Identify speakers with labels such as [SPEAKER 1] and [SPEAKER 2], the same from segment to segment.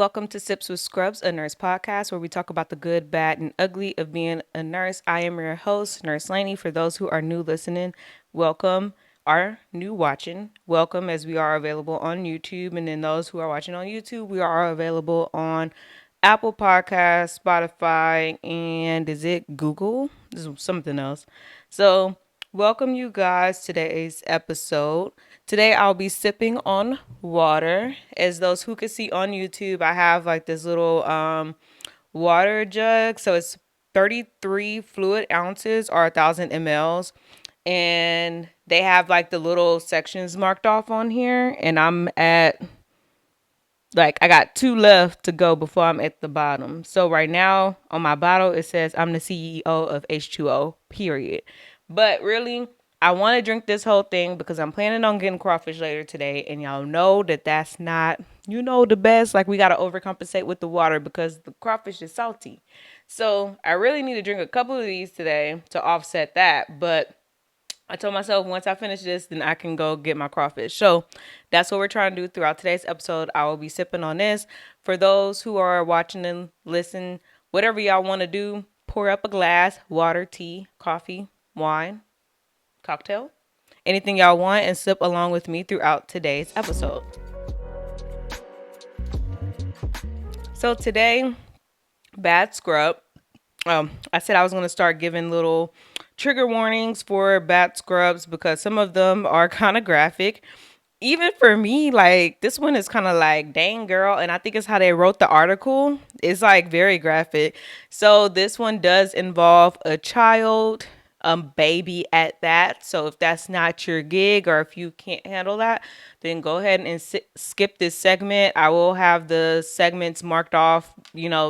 [SPEAKER 1] Welcome to Sips with Scrubs, a nurse podcast where we talk about the good, bad, and ugly of being a nurse. I am your host, Nurse Laney. For those who are new listening, welcome. Are new watching, welcome, as we are available on YouTube. And then those who are watching on YouTube, we are available on Apple Podcasts, Spotify, and is it Google? This is something else. So, welcome you guys to today's episode. Today I'll be sipping on water. As those who could see on YouTube, I have like this little water jug. So it's 33 fluid ounces or 1,000 mLs. And they have like the little sections marked off on here. And I'm at I got two left to go before I'm at the bottom. So right now on my bottle it says I'm the CEO of H2O, period. But really, I want to drink this whole thing because I'm planning on getting crawfish later today, and y'all know that that's not, the best. Like, we got to overcompensate with the water because the crawfish is salty. So I really need to drink a couple of these today to offset that. But I told myself once I finish this, then I can go get my crawfish. So that's what we're trying to do throughout today's episode. I will be sipping on this. For those who are watching and listen, whatever y'all want to do, pour up a glass, water, tea, coffee, wine, cocktail, anything y'all want, and sip along with me throughout today's episode. So today, bad scrub. I said I was going to start giving little trigger warnings for bad scrubs because some of them are kind of graphic. Even for me, like, this one is kind of like, dang girl. And I think it's how they wrote the article. It's like very graphic. So this one does involve a child, baby at that. So if that's not your gig or if you can't handle that, then go ahead and skip this segment. I will have the segments marked off,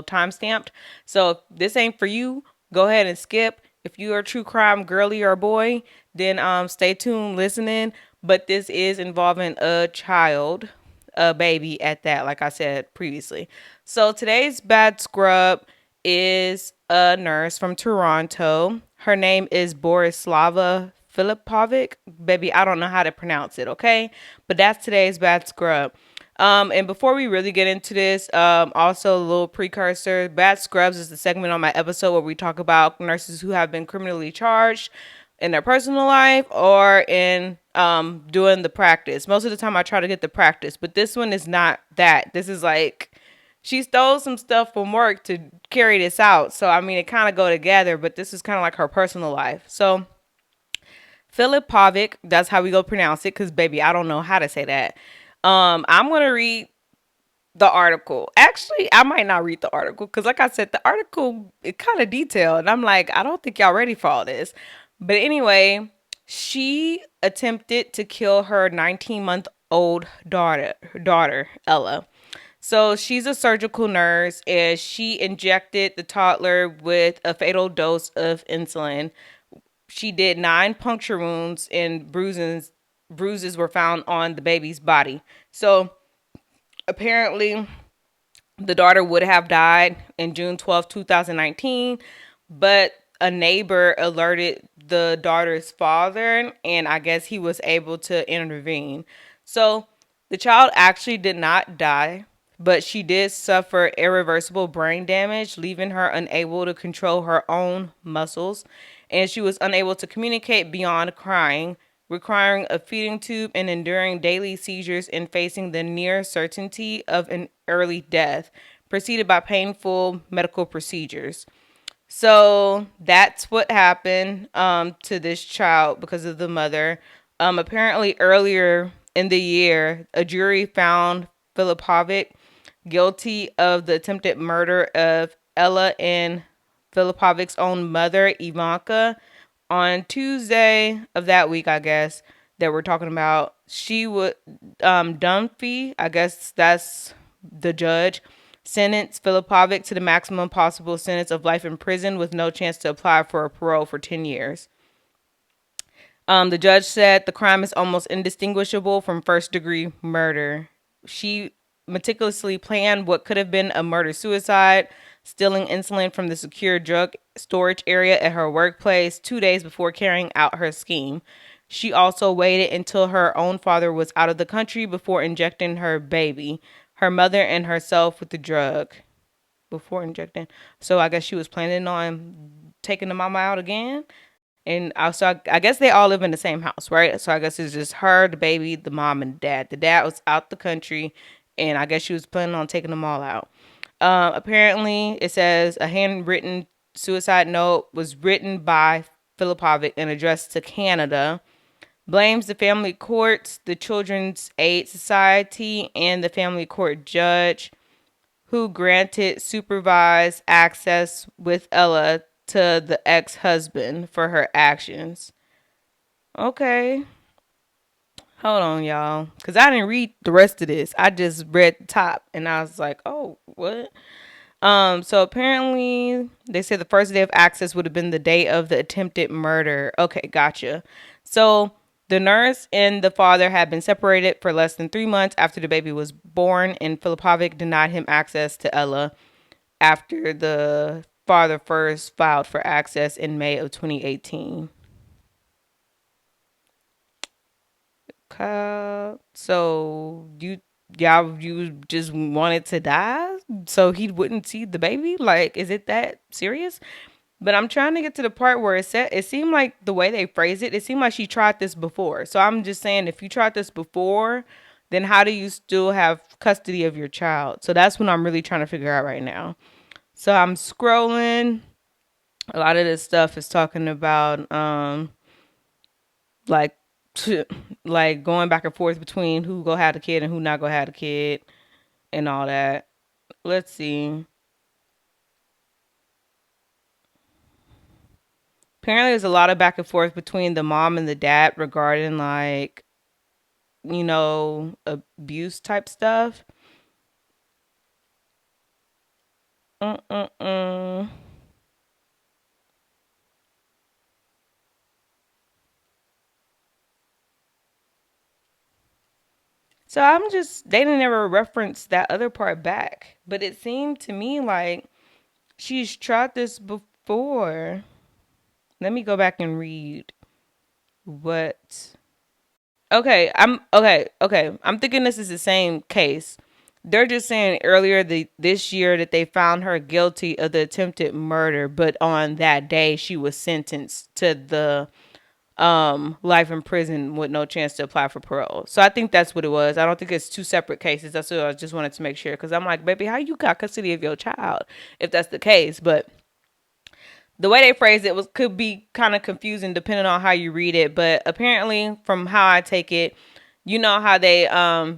[SPEAKER 1] time stamped. So if this ain't for you, go ahead and skip. If you are a true crime girly or boy, then stay tuned listening. But this is involving a child, a baby at that, like I said previously. So today's bad scrub is a nurse from Toronto. Her name is Borislava Filipovic. Baby, I don't know how to pronounce it, okay? But that's today's bad scrub. And before we really get into this, also a little precursor. Bad Scrubs is the segment on my episode where we talk about nurses who have been criminally charged in their personal life or in doing the practice. Most of the time I try to get the practice, but this one is not that. This is like, she stole some stuff from work to carry this out. So, I mean, it kind of go together, but this is kind of like her personal life. So, Filipovic, that's how we go pronounce it, because, baby, I don't know how to say that. I'm going to read the article. Actually, I might not read the article, because, like I said, the article, it kind of detailed. And I'm like, I don't think y'all ready for all this. But anyway, she attempted to kill her 19-month-old daughter, Ella. So she's a surgical nurse, and she injected the toddler with a fatal dose of insulin. She did 9 puncture wounds, and bruises were found on the baby's body. So apparently the daughter would have died in June 12th, 2019, but a neighbor alerted the daughter's father, and I guess he was able to intervene. So the child actually did not die, but she did suffer irreversible brain damage, leaving her unable to control her own muscles, and she was unable to communicate beyond crying, requiring a feeding tube and enduring daily seizures and facing the near certainty of an early death, preceded by painful medical procedures. So that's what happened to this child because of the mother. Apparently, earlier in the year, a jury found Filipovic guilty of the attempted murder of Ella and Filipovic's own mother, Ivanka. On Tuesday of that week, I guess, that we're talking about, she would, Dunphy, I guess that's the judge, sentenced Filipovic to the maximum possible sentence of life in prison with no chance to apply for a parole for 10 years. The judge said the crime is almost indistinguishable from first-degree murder. She meticulously planned what could have been a murder-suicide, stealing insulin from the secure drug storage area at her workplace 2 days before carrying out her scheme. She also waited until her own father was out of the country before injecting her baby. her mother and herself with the drug before injecting. So I guess she was planning on taking the mama out again. And also, I guess they all live in the same house, right? So I guess it's just her, the baby, the mom, and the dad. The dad was out the country, and I guess she was planning on taking them all out. Apparently, it says a handwritten suicide note was written by Filipovic and addressed to Canada. Blames the family courts, the Children's Aid Society, and the family court judge who granted supervised access with Ella to the ex husband for her actions. Okay. Hold on, y'all. Because I didn't read the rest of this. I just read the top and I was like, oh, what? So apparently they said the first day of access would have been the day of the attempted murder. Okay, gotcha. So the nurse and the father had been separated for less than 3 months after the baby was born, and Filipovic denied him access to Ella after the father first filed for access in May of 2018. So you just wanted to die so he wouldn't see the baby? Like, is it that serious? But I'm trying to get to the part where it seemed like the way they phrased it, it seemed like she tried this before. So I'm just saying, if you tried this before, then how do you still have custody of your child? So that's what I'm really trying to figure out right now. So I'm scrolling. A lot of this stuff is talking about like like going back and forth between who go have the kid and who not go have the kid and all that. Let's see. Apparently there's a lot of back and forth between the mom and the dad regarding like, abuse type stuff. Mm-mm-mm. So they didn't ever reference that other part back. But it seemed to me like she's tried this before. Let me go back and read what. Okay. I'm thinking this is the same case. They're just saying earlier this year that they found her guilty of the attempted murder, but on that day she was sentenced to the life in prison with no chance to apply for parole. So I think that's what it was. I don't think it's two separate cases. That's what I just wanted to make sure, because I'm like, baby, how you got custody of your child if that's the case? But the way they phrased it could be kind of confusing depending on how you read it. But apparently, from how I take it, you know how they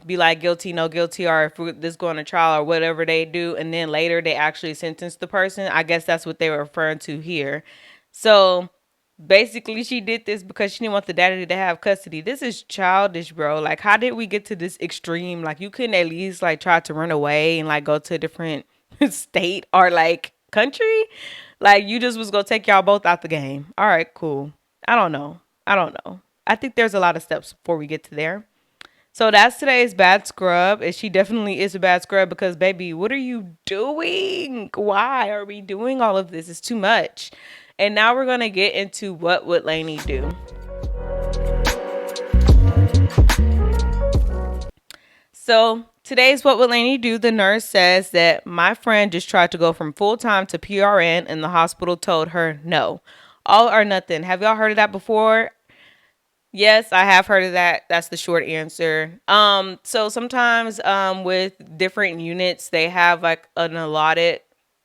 [SPEAKER 1] be like guilty, no guilty, or if this going to trial or whatever they do, and then later they actually sentence the person. I guess that's what they were referring to here. So basically, she did this because she didn't want the daddy to have custody. This is childish, bro. Like, how did we get to this extreme? Like, you couldn't at least like try to run away and like go to a different state or like country. Like, you just was gonna take y'all both out the game. All right, cool. I don't know. I don't know. I think there's a lot of steps before we get to there. So that's today's bad scrub. And she definitely is a bad scrub because, baby, what are you doing? Why are we doing all of this? It's too much. And now we're going to get into what would Lainey do. So today's what would Lainey do. The nurse says that my friend just tried to go from full-time to PRN and the hospital told her no. All or nothing. Have y'all heard of that before? Yes, I have heard of that. That's the short answer. So sometimes with different units, they have like an allotted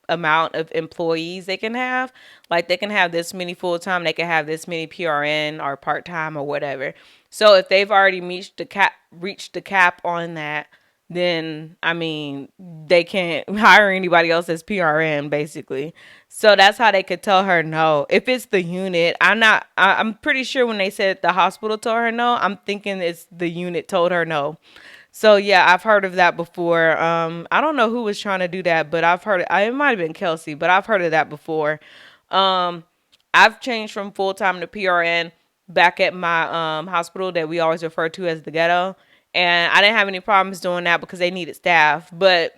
[SPEAKER 1] amount of employees they can have. Like they can have this many full time, they can have this many PRN or part time or whatever. So if they've already reached the cap on that, then I mean they can't hire anybody else as PRN basically. So that's how they could tell her no. If it's the unit, I'm pretty sure when they said the hospital told her no, I'm thinking it's the unit told her no. So yeah, I've heard of that before. I don't know who was trying to do that, but I've heard it might have been Kelsey, but I've heard of that before. Um, I've changed from full time to PRN back at my hospital that we always refer to as the ghetto. And I didn't have any problems doing that because they needed staff. But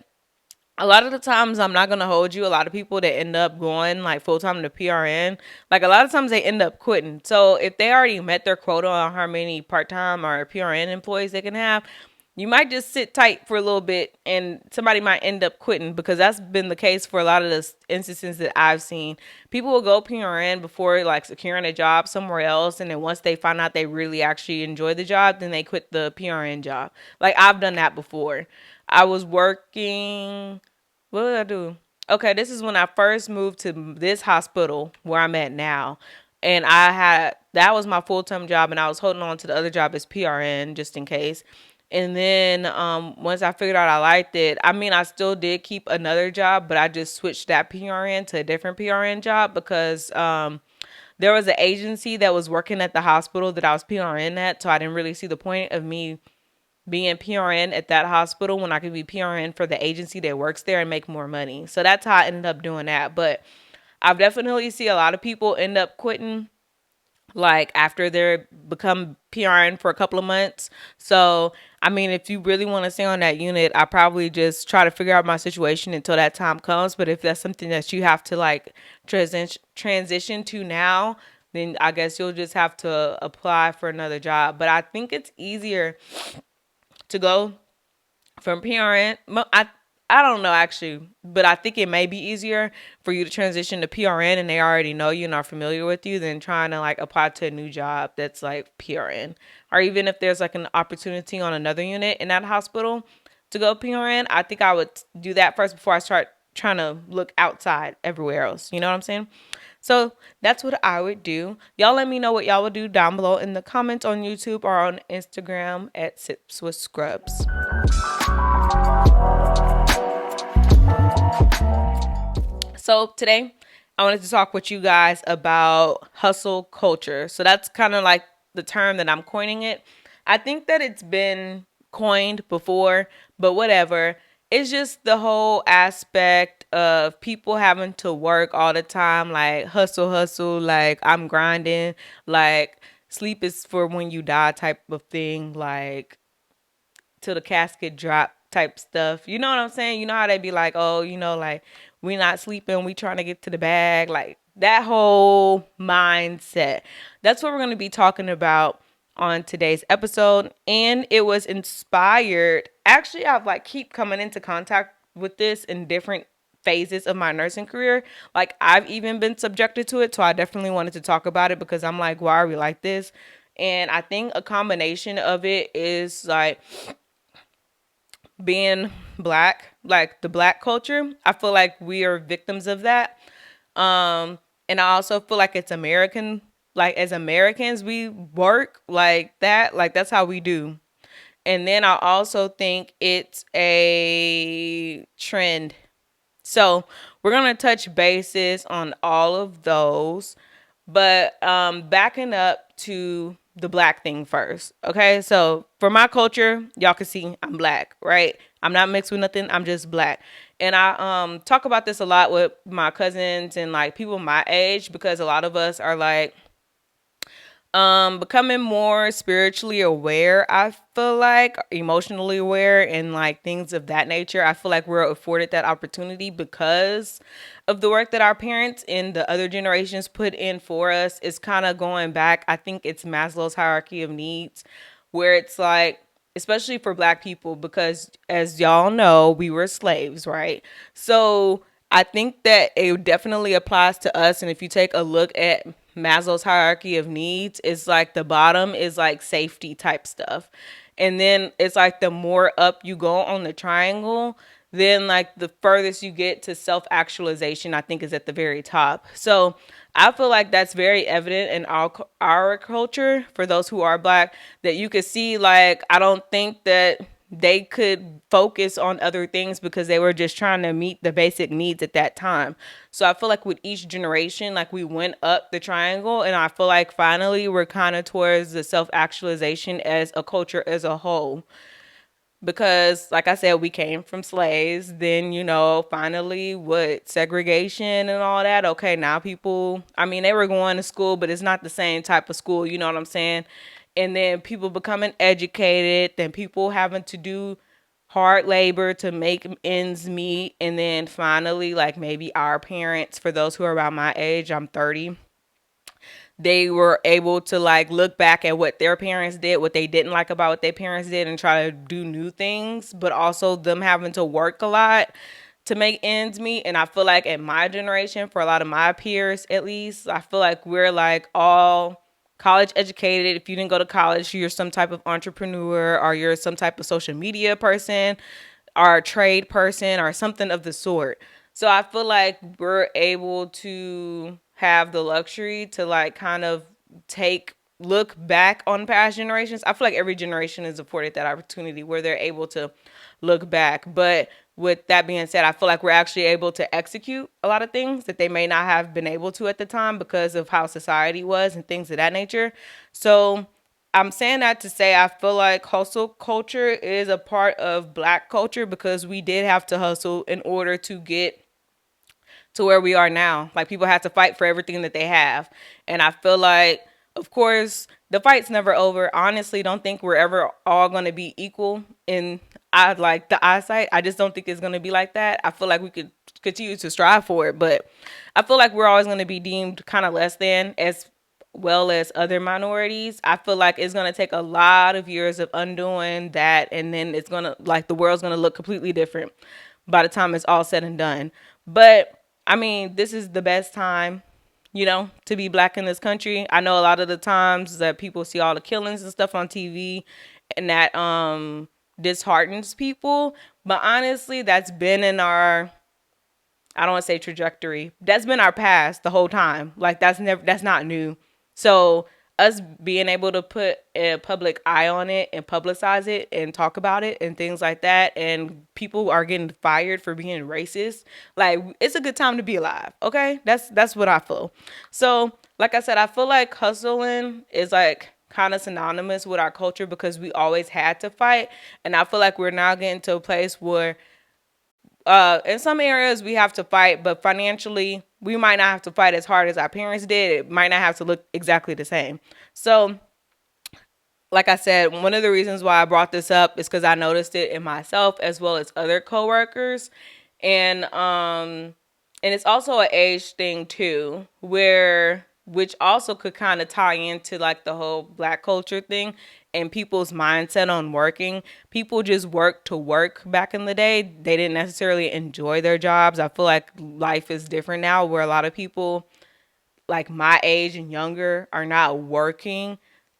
[SPEAKER 1] a lot of the times, I'm not going to hold you. A lot of people that end up going like full time to PRN, like a lot of times they end up quitting. So if they already met their quota on how many part time or PRN employees they can have, you might just sit tight for a little bit and somebody might end up quitting, because that's been the case for a lot of the instances that I've seen. People will go PRN before like securing a job somewhere else, and then once they find out they really actually enjoy the job, then they quit the PRN job. Like I've done that before. I was working, what did I do? Okay, this is when I first moved to this hospital where I'm at now. And I had, that was my full time job, and I was holding on to the other job as PRN just in case. And then once I figured out I liked it, I mean, I still did keep another job, but I just switched that PRN to a different PRN job because there was an agency that was working at the hospital that I was PRN at. So I didn't really see the point of me being PRN at that hospital when I could be PRN for the agency that works there and make more money. So that's how I ended up doing that. But I've definitely see a lot of people end up quitting like after they're become PRN for a couple of months. So I mean, if you really want to stay on that unit, I probably just try to figure out my situation until that time comes. But if that's something that you have to like transition to now, then I guess you'll just have to apply for another job. But I think it's easier to go from PRN. I don't know actually, but I think it may be easier for you to transition to PRN and they already know you and are familiar with you than trying to like apply to a new job that's like PRN. Or even if there's like an opportunity on another unit in that hospital to go PRN, I think I would do that first before I start trying to look outside everywhere else. You know what I'm saying? So that's what I would do. Y'all let me know what y'all would do down below in the comments on YouTube or on Instagram at Sips with Scrubs. So today I wanted to talk with you guys about hustle culture. So that's kind of like the term that I'm coining it. I think that it's been coined before, but whatever. It's just the whole aspect of people having to work all the time, like hustle, hustle, like I'm grinding, like sleep is for when you die type of thing, like till the casket drop type stuff. You know what I'm saying? You know how they be like, oh, you know, like we not sleeping, we trying to get to the bag, like that whole mindset. That's what we're going to be talking about on today's episode. And it was inspired. Actually, I've like keep coming into contact with this in different phases of my nursing career. Like I've even been subjected to it. So I definitely wanted to talk about it because I'm like, why are we like this? And I think a combination of it is like being black, like the black culture. I feel like we are victims of that. And I also feel like it's American, like as Americans, we work like that. Like that's how we do. And then I also think it's a trend. So we're gonna touch bases on all of those. But backing up to the black thing first. Okay, so for my culture, y'all can see I'm black, right? I'm not mixed with nothing. I'm just black. And I talk about this a lot with my cousins and like people my age, because a lot of us are like becoming more spiritually aware. I feel like emotionally aware and like things of that nature. I feel like we're afforded that opportunity because of the work that our parents and the other generations put in for us. Is kind of going back, I think it's Maslow's hierarchy of needs, where it's like, especially for black people, because as y'all know, we were slaves, right? So I think that it definitely applies to us. And if you take a look at Maslow's hierarchy of needs, it's like the bottom is like safety type stuff. And then it's like the more up you go on the triangle, then like the furthest you get to self-actualization, I think is at the very top. So I feel like that's very evident in our culture for those who are black, that you could see like, I don't think that they could focus on other things because they were just trying to meet the basic needs at that time. So I feel like with each generation, like we went up the triangle, and I feel like finally we're kind of towards the self-actualization as a culture as a whole. Because like I said, we came from slaves, then you know, finally what, segregation and all that. Okay, now people, I mean, they were going to school, but it's not the same type of school, you know what I'm saying? And then people becoming educated, then people having to do hard labor to make ends meet, and then finally like maybe our parents, for those who are around my age, I'm 30, they were able to like look back at what their parents did, what they didn't like about what their parents did, and try to do new things, but also them having to work a lot to make ends meet. And I feel like in my generation, for a lot of my peers at least, I feel like we're like all college educated. If you didn't go to college, you're some type of entrepreneur, or you're some type of social media person, or a trade person, or something of the sort. So I feel like we're able to have the luxury to like kind of take look back on past generations. I feel like every generation is afforded that opportunity where they're able to look back. But with that being said, I feel like we're actually able to execute a lot of things that they may not have been able to at the time because of how society was and things of that nature. So I'm saying that to say I feel like hustle culture is a part of black culture because we did have to hustle in order to get to where we are now. Like people have to fight for everything that they have. And I feel like, of course, the fight's never over. Honestly, don't think we're ever all gonna be equal in I like the eyesight. I just don't think it's gonna be like that. I feel like we could continue to strive for it, but I feel like we're always gonna be deemed kind of less than as well as other minorities. I feel like it's gonna take a lot of years of undoing that, and then it's gonna like the world's gonna look completely different by the time it's all said and done. But I mean, this is the best time, to be black in this country. I know a lot of the times that people see all the killings and stuff on TV, and that disheartens people. But honestly, that's been in our, I don't want to say trajectory. That's been our past the whole time. Like that's not new. So us being able to put a public eye on it and publicize it and talk about it and things like that, and people are getting fired for being racist. Like it's a good time to be alive. Okay, that's what I feel. So like I said, I feel like hustling is like kind of synonymous with our culture because we always had to fight, and I feel like we're now getting to a place where in some areas we have to fight, but financially we might not have to fight as hard as our parents did. It might not have to look exactly the same. So like I said, one of the reasons why I brought this up is because I noticed it in myself as well as other coworkers, and it's also an age thing too, where which also could kind of tie into like the whole black culture thing and people's mindset on working. People just worked to work back in the day. They didn't necessarily enjoy their jobs. I feel like life is different now, where a lot of people like my age and younger are not working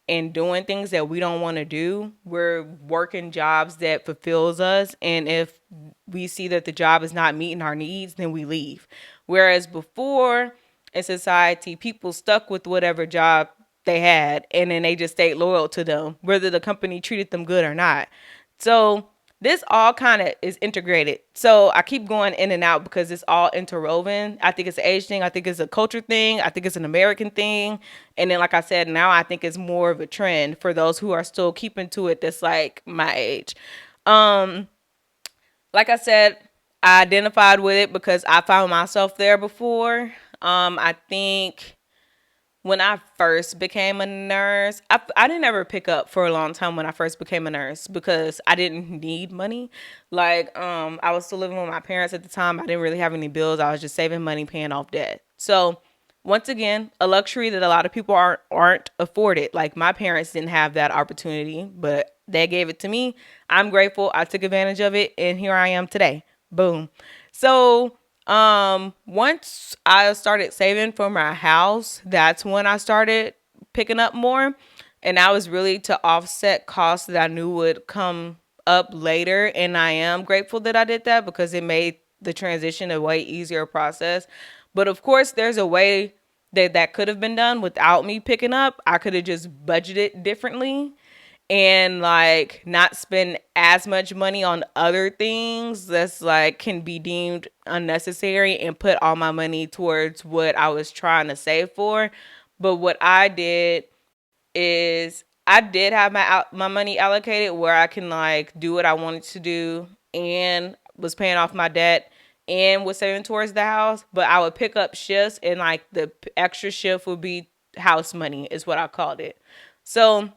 [SPEAKER 1] and doing things that we don't want to do. We're working jobs that fulfills us, and if we see that the job is not meeting our needs, then we leave. Whereas before in society, people stuck with whatever job they had, and then they just stayed loyal to them, whether the company treated them good or not. So this all kind of is integrated. So I keep going in and out because it's all interwoven. I think it's an age thing. I think it's a culture thing. I think it's an American thing. And then, like I said, now I think it's more of a trend for those who are still keeping to it that's like my age. Um, like I said, I identified with it because I found myself there before. I think when I first became a nurse, I didn't ever pick up for a long time when I first became a nurse because I didn't need money. Like, I was still living with my parents at the time. I didn't really have any bills. I was just saving money, paying off debt. So once again, a luxury that a lot of people aren't afforded. Like my parents didn't have that opportunity, but they gave it to me. I'm grateful. I took advantage of it, and here I am today. Boom. So once I started saving for my house, that's when I started picking up more. And that was really to offset costs that I knew would come up later. And I am grateful that I did that because it made the transition a way easier process. But of course, there's a way that could have been done without me picking up. I could have just budgeted differently and like not spend as much money on other things that's like can be deemed unnecessary and put all my money towards what I was trying to save for. But what I did is I did have my money allocated where I can like do what I wanted to do and was paying off my debt and was saving towards the house. But I would pick up shifts, and like the extra shift would be house money is what I called it. So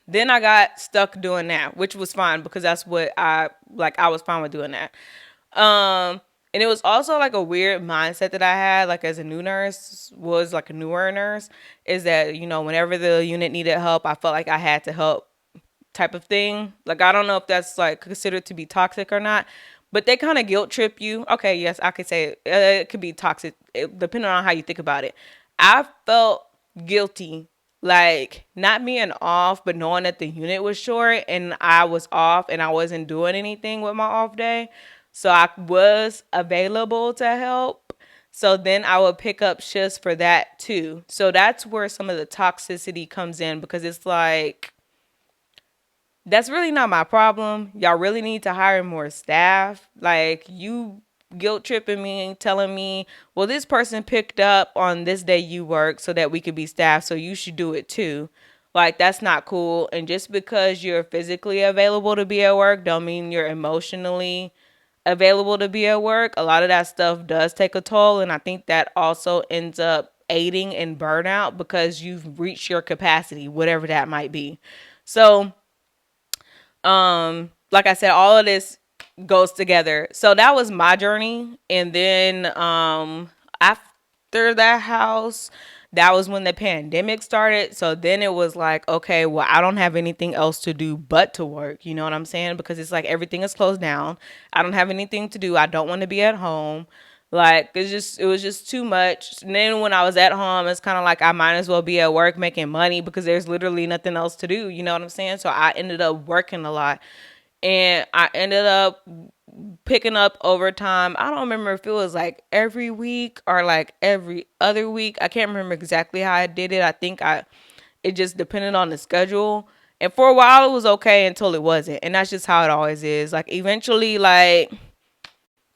[SPEAKER 1] then I got stuck doing that, which was fine because that's what I like. I was fine with doing that. Um, And it was also like a weird mindset that I had, like as a new nurse, was like a newer nurse, is that, whenever the unit needed help, I felt like I had to help type of thing. Like, I don't know if that's like considered to be toxic or not, but they kind of guilt trip you. Okay, yes, I could say it, it could be toxic, depending on how you think about it. I felt guilty, like not being off, but knowing that the unit was short and I was off and I wasn't doing anything with my off day. So I was available to help. So then I would pick up shifts for that too. So that's where some of the toxicity comes in, because it's like, that's really not my problem. Y'all really need to hire more staff. Like, you guilt tripping me, telling me, well, this person picked up on this day you work so that we could be staff, so you should do it too. Like, that's not cool. And just because you're physically available to be at work don't mean you're emotionally available to be at work. A lot of that stuff does take a toll, and I think that also ends up aiding in burnout because you've reached your capacity, whatever that might be. So like I said, all of this goes together. So that was my journey. And then after that house, that was when the pandemic started. So then it was like, okay, well, I don't have anything else to do but to work. You know what I'm saying? Because it's like everything is closed down. I don't have anything to do. I don't want to be at home. Like, it was just too much. And then when I was at home, it's kind of like I might as well be at work making money because there's literally nothing else to do. You know what I'm saying? So I ended up working a lot, and I ended up picking up overtime. I don't remember if it was like every week or like every other week. I can't remember exactly how I did it. I think it just depended on the schedule. And for a while it was okay until it wasn't. And that's just how it always is. Like, eventually, like,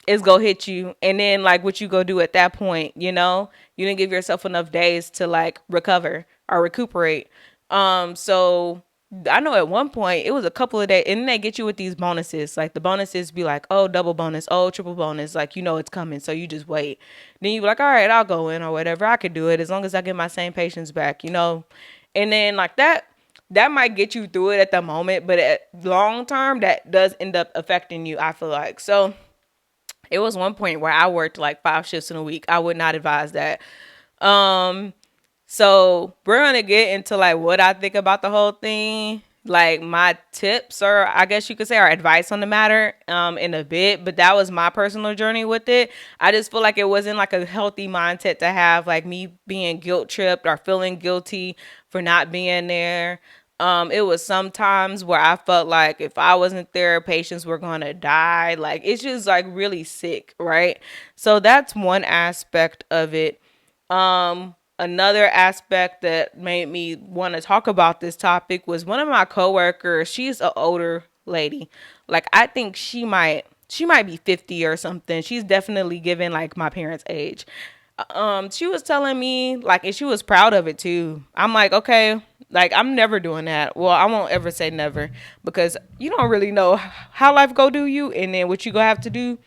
[SPEAKER 1] it's gonna hit you, and then like what you go do at that point, you didn't give yourself enough days to like recover or recuperate. So I know at one point it was a couple of days, and then they get you with these bonuses. Like, the bonuses be like, oh, double bonus, oh, triple bonus, like, it's coming, so you just wait. Then you be like, all right, I'll go in or whatever, I could do it as long as I get my same patients back. And then like that might get you through it at the moment, but at long term that does end up affecting you, I feel like. So it was one point where I worked like 5 shifts in a week. I would not advise that. Um, so we're gonna get into like what I think about the whole thing, like my tips, or I guess you could say, our advice on the matter, in a bit. But that was my personal journey with it. I just feel like it wasn't like a healthy mindset to have, like me being guilt tripped or feeling guilty for not being there. It was sometimes where I felt like if I wasn't there, patients were gonna die. Like, it's just like really sick, right? So that's one aspect of it. Another aspect that made me want to talk about this topic was one of my coworkers. She's an older lady. Like, I think she might be 50 or something. She's definitely given like my parents' age. She was telling me, like, and she was proud of it too. I'm like, okay, like, I'm never doing that. Well, I won't ever say never, because you don't really know how life go do you, and then what you gonna have to do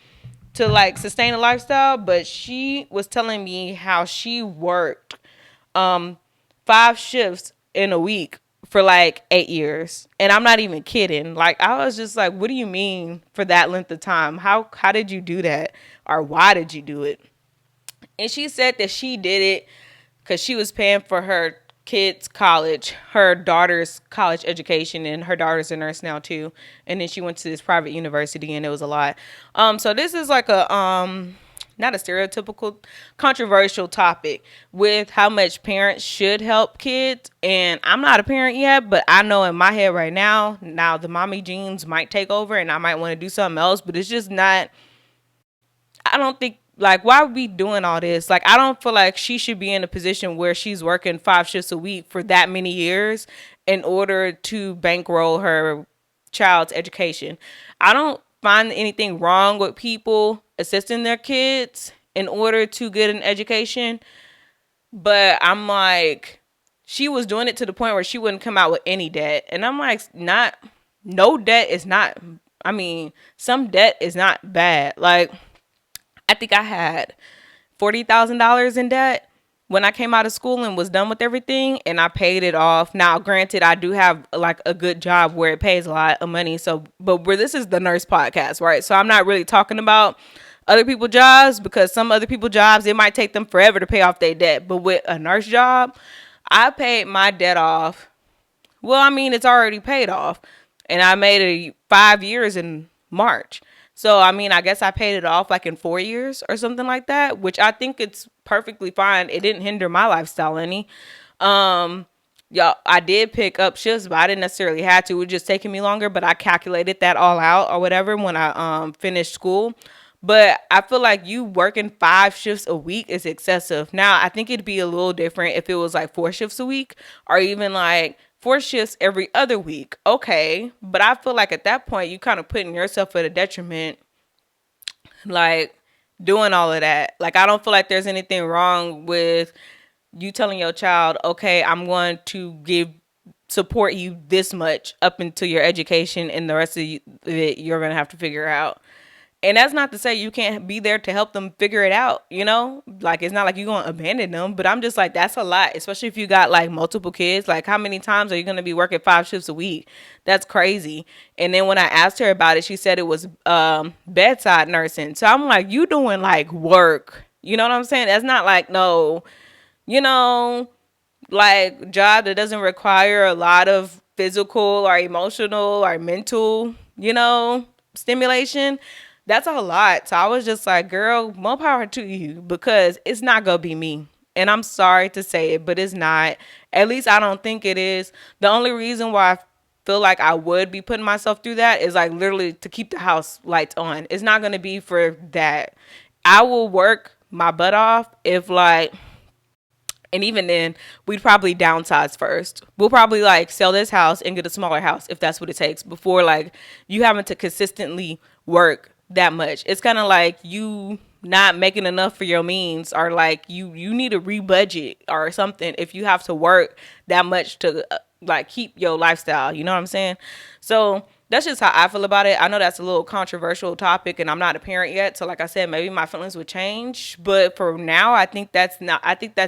[SPEAKER 1] to like sustain a lifestyle. But she was telling me how she worked 5 shifts in a week for like 8 years. And I'm not even kidding. Like, I was just like, what do you mean for that length of time? How did you do that? Or why did you do it? And she said that she did it because she was paying for her kids' college, her daughter's college education, and her daughter's a nurse now too. And then she went to this private university, and it was a lot. So this is like a not a stereotypical, controversial topic with how much parents should help kids. And I'm not a parent yet, but I know in my head right now the mommy genes might take over, and I might want to do something else. But it's just not. I don't think, like, why are we doing all this? Like, I don't feel like she should be in a position where she's working 5 shifts a week for that many years in order to bankroll her child's education. I don't find anything wrong with people assisting their kids in order to get an education, but I'm like, she was doing it to the point where she wouldn't come out with any debt. And I'm like, no debt is not, I mean, some debt is not bad. Like, I think I had $40,000 in debt when I came out of school and was done with everything, and I paid it off. Now, granted, I do have like a good job where it pays a lot of money. So, but where this is the nurse podcast, right? So I'm not really talking about other people jobs, because some other people jobs, it might take them forever to pay off their debt. But with a nurse job, I paid my debt off. Well, I mean, it's already paid off. And I made it 5 years in March. So, I mean, I guess I paid it off like in 4 years or something like that, which I think it's perfectly fine. It didn't hinder my lifestyle any. Um, Y'all, I did pick up shifts, but I didn't necessarily have to. It was just taking me longer, but I calculated that all out or whatever when I finished school. But I feel like you working 5 shifts a week is excessive. Now, I think it'd be a little different if it was like 4 shifts a week or even like 4 shifts every other week. Okay. But I feel like at that point, you kind of putting yourself at a detriment, like doing all of that. Like, I don't feel like there's anything wrong with you telling your child, okay, I'm going to give support you this much up until your education, and the rest of it you're going to have to figure out. And that's not to say you can't be there to help them figure it out, you know? Like, it's not like you're going to abandon them, but I'm just like, that's a lot, especially if you got like multiple kids. Like, how many times are you going to be working 5 shifts a week? That's crazy. And then when I asked her about it, she said it was bedside nursing. So I'm like, you doing like work. You know what I'm saying? That's not like, no, you know, like job that doesn't require a lot of physical or emotional or mental, stimulation. That's a lot. So I was just like, girl, more power to you, because it's not gonna be me. And I'm sorry to say it, but it's not. At least I don't think it is. The only reason why I feel like I would be putting myself through that is like literally to keep the house lights on. It's not gonna be for that. I will work my butt off if like, and even then, we'd probably downsize first. We'll probably like sell this house and get a smaller house if that's what it takes, before like you having to consistently work that much. It's kind of like you not making enough for your means, or like you need to rebudget or something if you have to work that much to like keep your lifestyle. You know what I'm saying? So that's just how I feel about it. I know that's a little controversial topic, and I'm not a parent yet. So like I said, maybe my feelings would change. But for now, I think that's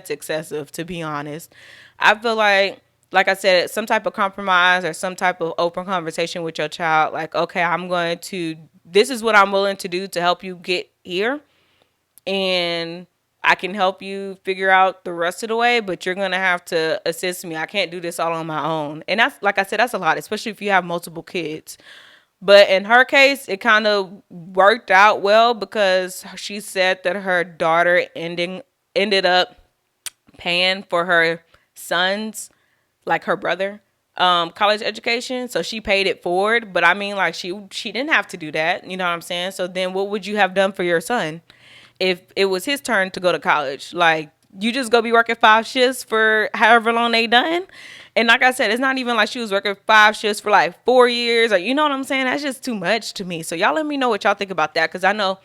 [SPEAKER 1] excessive, to be honest. I feel like I said, some type of compromise or some type of open conversation with your child. Like, okay, this is what I'm willing to do to help you get here. And I can help you figure out the rest of the way, but you're going to have to assist me. I can't do this all on my own. And that's, like I said, that's a lot, especially if you have multiple kids. But in her case, it kind of worked out well, because she said that her daughter ended up paying for her son's, like her brother, college education. So she paid it forward. But I mean, like she didn't have to do that. You know what I'm saying? So then what would you have done for your son if it was his turn to go to college? Like, you just go be working 5 shifts for however long they done. And like I said, it's not even like she was working 5 shifts for like 4 years, or you know what I'm saying? That's just too much to me. So y'all let me know what y'all think about that, because I know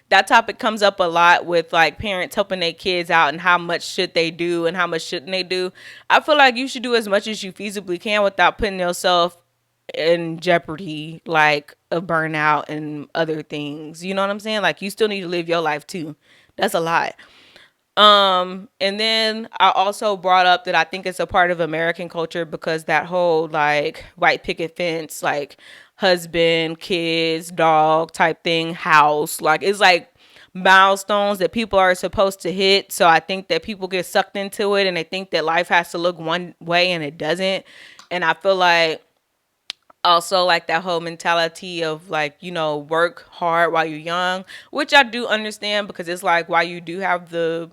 [SPEAKER 1] that topic comes up a lot with like parents helping their kids out and how much should they do and how much shouldn't they do. I feel like you should do as much as you feasibly can without putting yourself in jeopardy, like a burnout and other things. You know what I'm saying? Like, you still need to live your life too. That's a lot. And then I also brought up that I think it's a part of American culture, because that whole like white picket fence, like husband, kids, dog type thing, house, like it's like milestones that people are supposed to hit. So I think that people get sucked into it and they think that life has to look one way, and it doesn't. And I feel like also like that whole mentality of like, work hard while you're young, which I do understand, because it's like while you do have the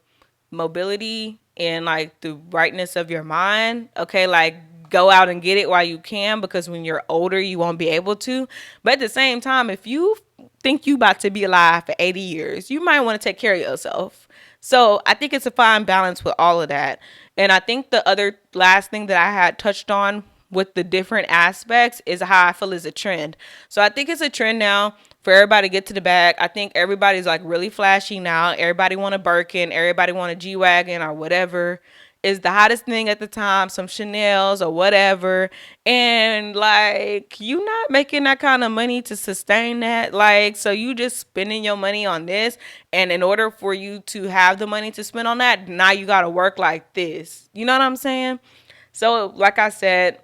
[SPEAKER 1] mobility and like the brightness of your mind, okay, like go out and get it while you can, because when you're older you won't be able to. But at the same time, if you think you about to be alive for 80 years, you might want to take care of yourself. So I think it's a fine balance with all of that. And I think the other last thing that I had touched on with the different aspects is how I feel is a trend. So I think it's a trend now for everybody to get to the bag. I think everybody's like really flashy now. Everybody want a Birkin, everybody want a G-Wagon or whatever is the hottest thing at the time, some Chanel's or whatever. And like, you not making that kind of money to sustain that. Like, so you just spending your money on this. And in order for you to have the money to spend on that, now you got to work like this. You know what I'm saying? So like I said,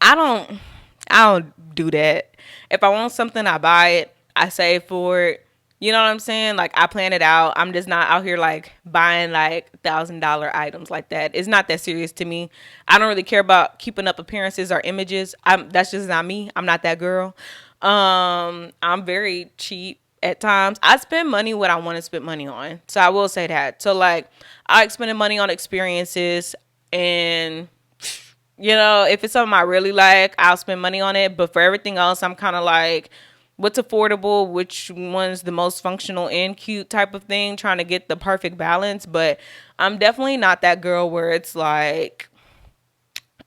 [SPEAKER 1] I don't do that. If I want something, I buy it. I save for it. You know what I'm saying? Like I plan it out. I'm just not out here like buying like $1,000 items like that. It's not that serious to me. I don't really care about keeping up appearances or images. That's just not me. I'm not that girl. I'm very cheap at times. I spend money what I want to spend money on. So I will say that. So like I like spending money on experiences, and if it's something I really like, I'll spend money on it. But for everything else, I'm kind of like, what's affordable, which one's the most functional and cute type of thing, trying to get the perfect balance. But I'm definitely not that girl where it's like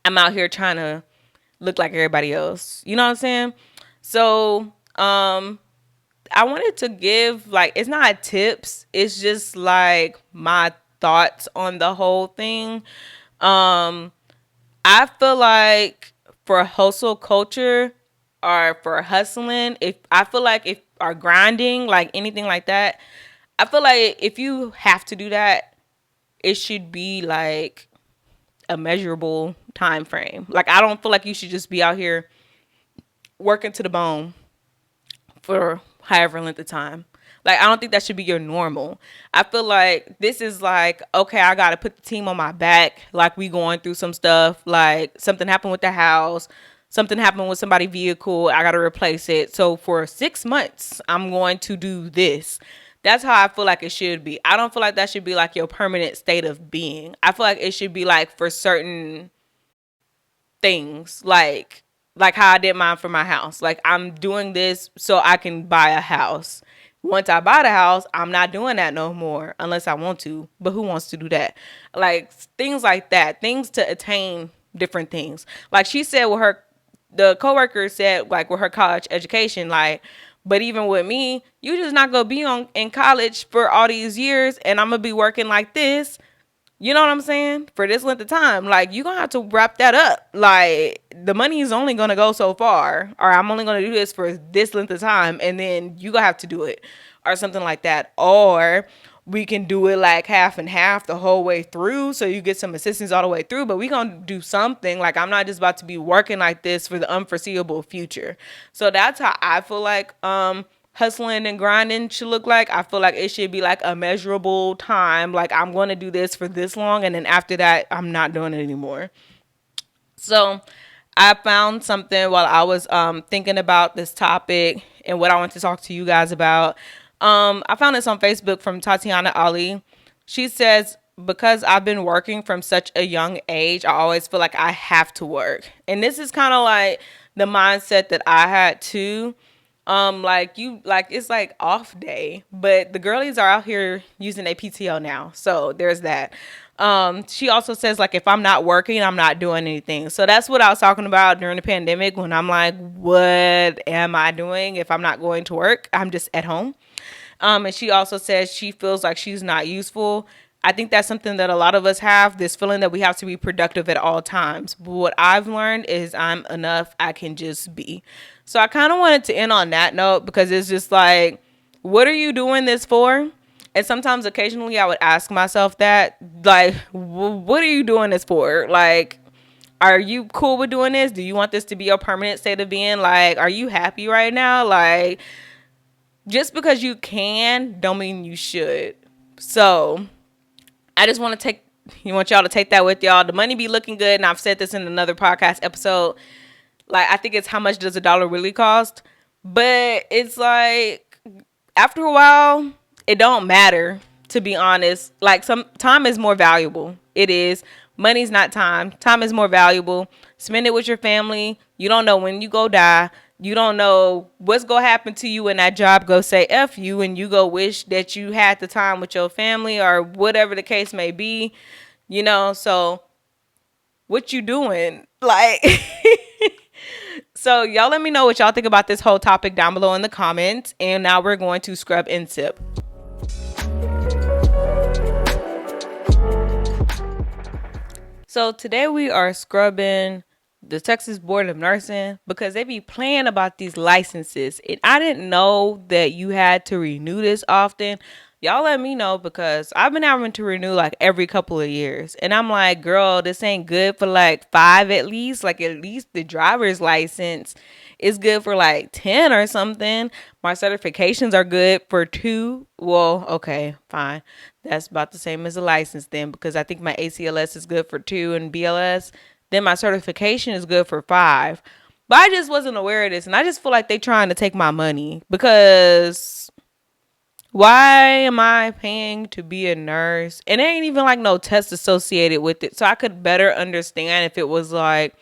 [SPEAKER 1] I'm out here trying to look like everybody else. You know what I'm saying? So, I wanted to give, like, it's not tips, it's just like my thoughts on the whole thing. Um, I feel like for hustle culture or for hustling, if I feel like if or grinding, like anything like that, I feel like if you have to do that, it should be like a measurable time frame. Like I don't feel like you should just be out here working to the bone for however length of time. Like I don't think that should be your normal. I feel like this is like, okay, I gotta put the team on my back. Like we going through some stuff. Like something happened with the house. Something happened with somebody's vehicle. I gotta replace it. So for 6 months, I'm going to do this. That's how I feel like it should be. I don't feel like that should be like your permanent state of being. I feel like it should be like for certain things, like how I did mine for my house. Like I'm doing this so I can buy a house. Once I buy the house, I'm not doing that no more unless I want to. But who wants to do that? Like things like that, things to attain different things. Like she said with her, the coworker said like with her college education, like, but even with me, you just not gonna be on in college for all these years, and I'm gonna be working like this. You know what I'm saying? For this length of time, like you're gonna have to wrap that up. Like the money is only gonna go so far, or I'm only gonna do this for this length of time, and then you gonna have to do it, or something like that. Or we can do it like half and half the whole way through, so you get some assistance all the way through. But we gonna do something. Like I'm not just about to be working like this for the unforeseeable future. So that's how I feel like hustling and grinding should look like. I feel like it should be like a measurable time. Like I'm going to do this for this long, and then after that, I'm not doing it anymore. So I found something while I was thinking about this topic and what I want to talk to you guys about. I found this on Facebook from Tatiana Ali. She says, because I've been working from such a young age, I always feel like I have to work. And this is kind of like the mindset that I had too. Like you, like it's like off day, but the girlies are out here using a PTO now, so there's that. She also says like if I'm not working, I'm not doing anything. So that's what I was talking about during the pandemic when I'm like, what am I doing if I'm not going to work? I'm just at home. And she also says she feels like she's not useful. I think that's something that a lot of us have, this feeling that we have to be productive at all times. But what I've learned is I'm enough. I can just be. So I kind of wanted to end on that note because it's just like, what are you doing this for? And sometimes occasionally I would ask myself that, like, what are you doing this for? Like, are you cool with doing this? Do you want this to be your permanent state of being? Like, are you happy right now? Like, just because you can don't mean you should. So I just want y'all to take that with y'all. The money be looking good, and I've said this in another podcast episode. Like, I think it's how much does a dollar really cost? But it's like, after a while, it don't matter, to be honest. Like, some time is more valuable. It is. Money's not time. Time is more valuable. Spend it with your family. You don't know when you go die. You don't know what's going to happen to you when that job go say F you, and you go wish that you had the time with your family or whatever the case may be, so what you doing? Like, so y'all let me know what y'all think about this whole topic down below in the comments. And now we're going to scrub and sip. So today we are scrubbing the Texas Board of Nursing because they be playing about these licenses. And I didn't know that you had to renew this often. Y'all let me know because I've been having to renew like every couple of years. And I'm like, girl, this ain't good for like 5 at least. Like at least the driver's license is good for like 10 or something. My certifications are good for 2. Well, okay, fine. That's about the same as a license then because I think my ACLS is good for 2 and BLS. Then my certification is good for 5. But I just wasn't aware of this, and I just feel like they trying to take my money because why am I paying to be a nurse? And there ain't even like no test associated with it. So I could better understand if it was like,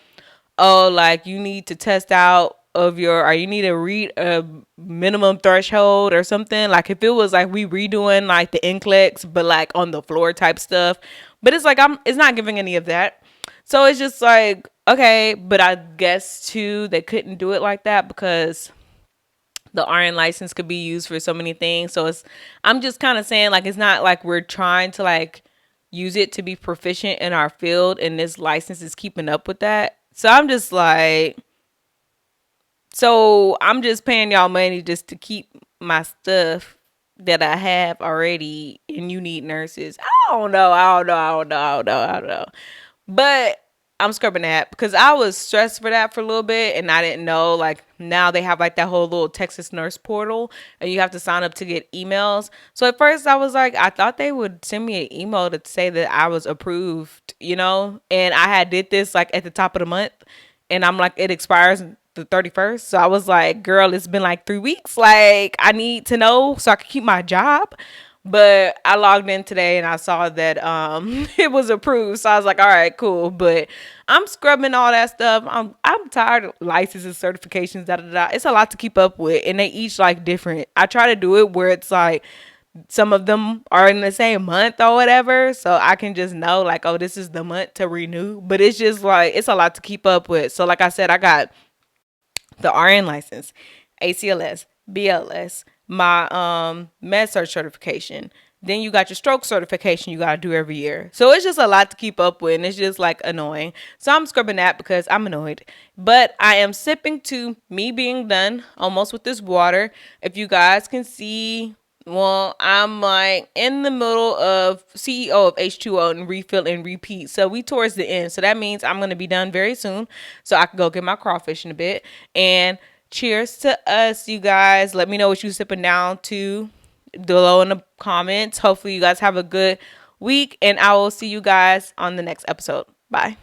[SPEAKER 1] oh, like you need to test out of your, or you need to read a minimum threshold or something. Like if it was like we redoing like the NCLEX, but like on the floor type stuff. But it's like it's not giving any of that. So it's just like, okay, but I guess too, they couldn't do it like that because the RN license could be used for so many things. So I'm just kind of saying like, it's not like we're trying to like use it to be proficient in our field and this license is keeping up with that. So I'm just like, so I'm just paying y'all money just to keep my stuff that I have already and you need nurses. I don't know. But I'm scrubbing that because I was stressed for that for a little bit and I didn't know like now they have like that whole little Texas nurse portal and you have to sign up to get emails. So at first I was like, I thought they would send me an email to say that I was approved, you know, and I had did this like at the top of the month and I'm like, it expires the 31st. So I was like, girl, it's been like 3 weeks. Like I need to know so I can keep my job. But I logged in today and I saw that it was approved. So I was like, all right, cool. But I'm scrubbing all that stuff. I'm tired of licenses, certifications, da da da. It's a lot to keep up with and they each like different. I try to do it where it's like some of them are in the same month or whatever. So I can just know like, oh, this is the month to renew. But it's just like it's a lot to keep up with. So like I said, I got the RN license, ACLS, BLS, my med surg certification. Then you got your stroke certification you got to do every year. So it's just a lot to keep up with and it's just like annoying. So I'm scrubbing that because I'm annoyed. But I am sipping to me being done almost with this water. If you guys can see, well, I'm like in the middle of CEO of H2O and refill and repeat. So we towards the end. So that means I'm going to be done very soon. So I can go get my crawfish in a bit. And cheers to us, you guys. Let me know what you sipping down to below in the comments. Hopefully you guys have a good week. And I will see you guys on the next episode. Bye.